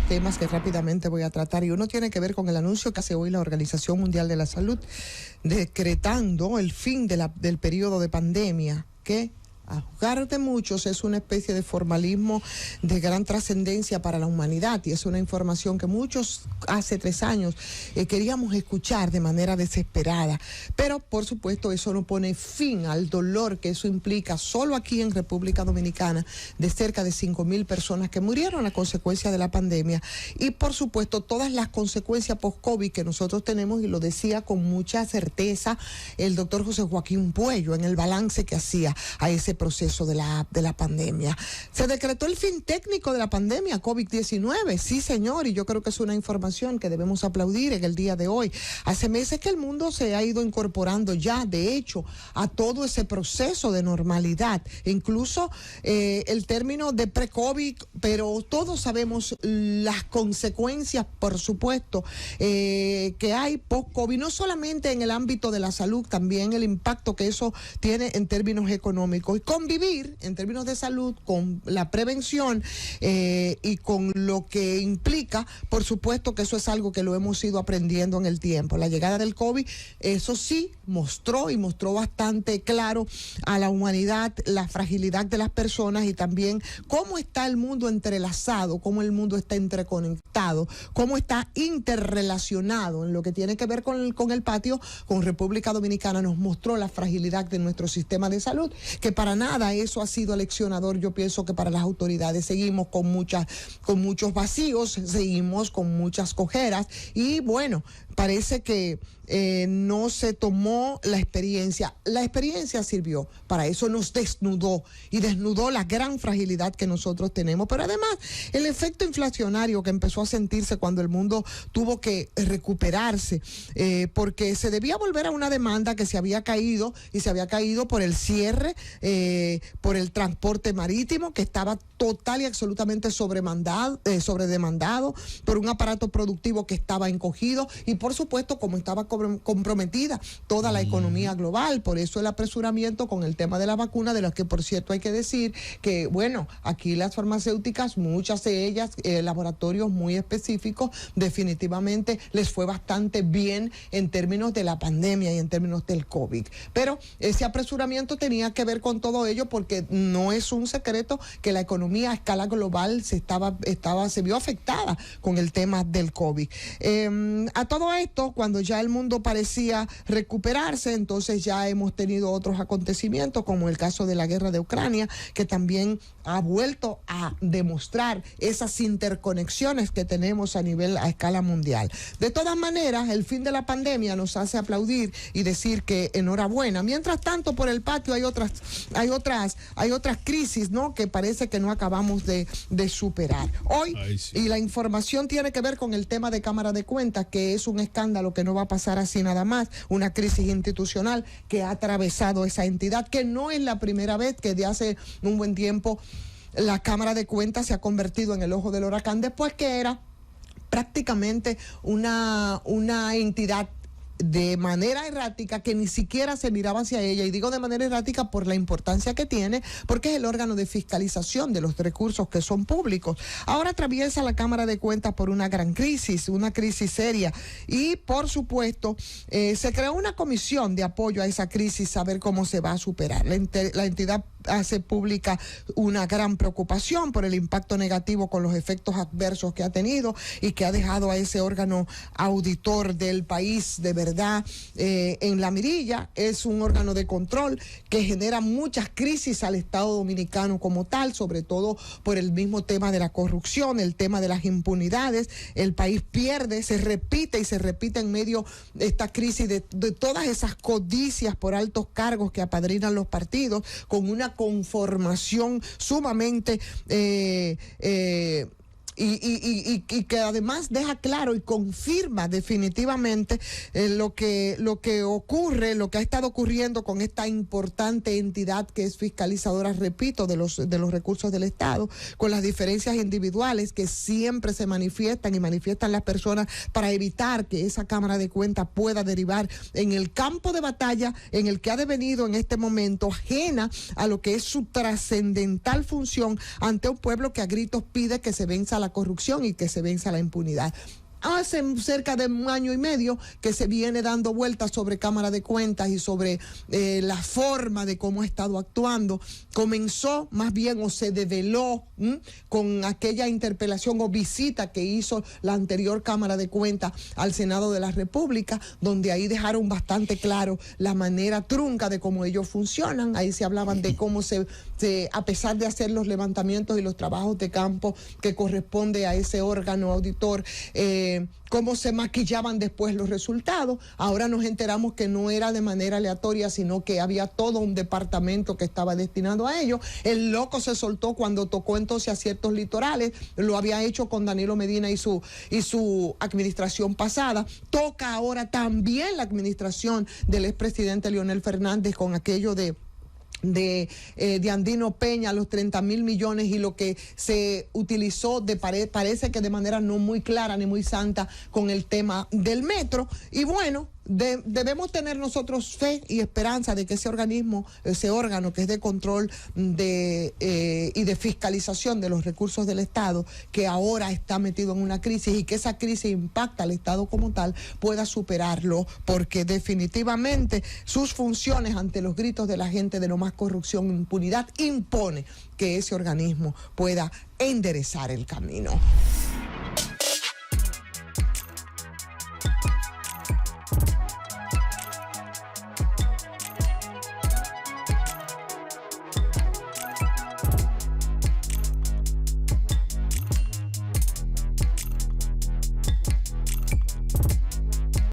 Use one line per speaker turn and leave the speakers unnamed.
temas que rápidamente voy a tratar, y uno tiene que ver con el anuncio que hace hoy la Organización Mundial de la Salud decretando el fin del periodo de pandemia, que a juzgar de muchos es una especie de formalismo de gran trascendencia para la humanidad, y es una información que muchos hace 3 años queríamos escuchar de manera desesperada, pero por supuesto eso no pone fin al dolor que eso implica solo aquí en República Dominicana, de cerca de 5,000 personas que murieron a consecuencia de la pandemia, y por supuesto todas las consecuencias post-COVID que nosotros tenemos, y lo decía con mucha certeza el doctor José Joaquín Puello en el balance que hacía a ese proceso de la pandemia. Se decretó el fin técnico de la pandemia COVID-19, sí señor, y yo creo que es una información que debemos aplaudir en el día de hoy. Hace meses que el mundo se ha ido incorporando ya, de hecho, a todo ese proceso de normalidad, incluso el término de pre-COVID, pero todos sabemos las consecuencias, por supuesto, que hay post-COVID, no solamente en el ámbito de la salud, también el impacto que eso tiene en términos económicos. Convivir en términos de salud con la prevención y con lo que implica, por supuesto que eso es algo que lo hemos ido aprendiendo en el tiempo. La llegada del COVID, eso sí, mostró bastante claro a la humanidad la fragilidad de las personas, y también cómo está el mundo entrelazado, cómo el mundo está interconectado, cómo está interrelacionado en lo que tiene que ver con el patio. Con República Dominicana nos mostró la fragilidad de nuestro sistema de salud, que para nada eso ha sido aleccionador. Yo pienso que para las autoridades seguimos con muchos vacíos, seguimos con muchas cojeras, y bueno, parece que no se tomó la experiencia. La experiencia sirvió, para eso nos desnudó la gran fragilidad que nosotros tenemos, pero además el efecto inflacionario que empezó a sentirse cuando el mundo tuvo que recuperarse, porque se debía volver a una demanda que se había caído, y se había caído por el cierre, por el transporte marítimo, que estaba total y absolutamente sobredemandado, por un aparato productivo que estaba encogido, y por supuesto como estaba comprometida toda la economía global. Por eso el apresuramiento con el tema de la vacuna, de las que por cierto hay que decir que, bueno, aquí las farmacéuticas, muchas de ellas, laboratorios muy específicos, definitivamente les fue bastante bien en términos de la pandemia y en términos del COVID. Pero ese apresuramiento tenía que ver con todo ello, porque no es un secreto que la economía a escala global se vio afectada con el tema del COVID. A todo esto, cuando ya el mundo parecía recuperarse, entonces ya hemos tenido otros acontecimientos, como el caso de la guerra de Ucrania, que también ha vuelto a demostrar esas interconexiones que tenemos a escala mundial. De todas maneras, el fin de la pandemia nos hace aplaudir y decir que enhorabuena. Mientras tanto, por el patio hay otras crisis, ¿no?, que parece que no acabamos de superar. Hoy, sí. Y la información tiene que ver con el tema de Cámara de Cuentas, que es un escándalo que no va a pasar así nada más, una crisis institucional que ha atravesado esa entidad, que no es la primera vez, que de hace un buen tiempo la Cámara de Cuentas se ha convertido en el ojo del huracán, después que era prácticamente una entidad de manera errática, que ni siquiera se miraba hacia ella, y digo de manera errática por la importancia que tiene, porque es el órgano de fiscalización de los recursos que son públicos. Ahora atraviesa la Cámara de Cuentas por una gran crisis, una crisis seria, y por supuesto se creó una comisión de apoyo a esa crisis, a ver cómo se va a superar. La entidad hace pública una gran preocupación por el impacto negativo con los efectos adversos que ha tenido, y que ha dejado a ese órgano auditor del país de verdad en la mirilla. Es un órgano de control que genera muchas crisis al Estado dominicano como tal, sobre todo por el mismo tema de la corrupción, el tema de las impunidades. El país pierde, se repite en medio de esta crisis de todas esas codicias por altos cargos que apadrinan los partidos, con una conformación sumamente y que además deja claro y confirma definitivamente lo que ocurre, lo que ha estado ocurriendo con esta importante entidad que es fiscalizadora, repito, de los recursos del Estado, con las diferencias individuales que siempre se manifiestan y manifiestan las personas para evitar que esa Cámara de Cuentas pueda derivar en el campo de batalla en el que ha devenido en este momento, ajena a lo que es su trascendental función ante un pueblo que a gritos pide que se venza la la corrupción y que se venza la impunidad. Hace cerca de un año y medio que se viene dando vueltas sobre Cámara de Cuentas y sobre la forma de cómo ha estado actuando. Comenzó más bien o se develó con aquella interpelación o visita que hizo la anterior Cámara de Cuentas al Senado de la República, donde ahí dejaron bastante claro la manera trunca de cómo ellos funcionan. Ahí se hablaban de cómo a pesar de hacer los levantamientos y los trabajos de campo que corresponde a ese órgano auditor, cómo se maquillaban después los resultados. Ahora nos enteramos que no era de manera aleatoria, sino que había todo un departamento que estaba destinado a ello. El loco se soltó cuando tocó entonces a ciertos litorales, lo había hecho con Danilo Medina y su administración pasada. Toca ahora también la administración del expresidente Leonel Fernández con aquello de Andino Peña, los 30.000 millones y lo que se utilizó parece que de manera no muy clara ni muy santa con el tema del metro. Y bueno, debemos tener nosotros fe y esperanza de que ese órgano que es de control y de fiscalización de los recursos del Estado, que ahora está metido en una crisis y que esa crisis impacta al Estado como tal, pueda superarlo, porque definitivamente sus funciones ante los gritos de la gente de no más corrupción e impunidad impone que ese organismo pueda enderezar el camino.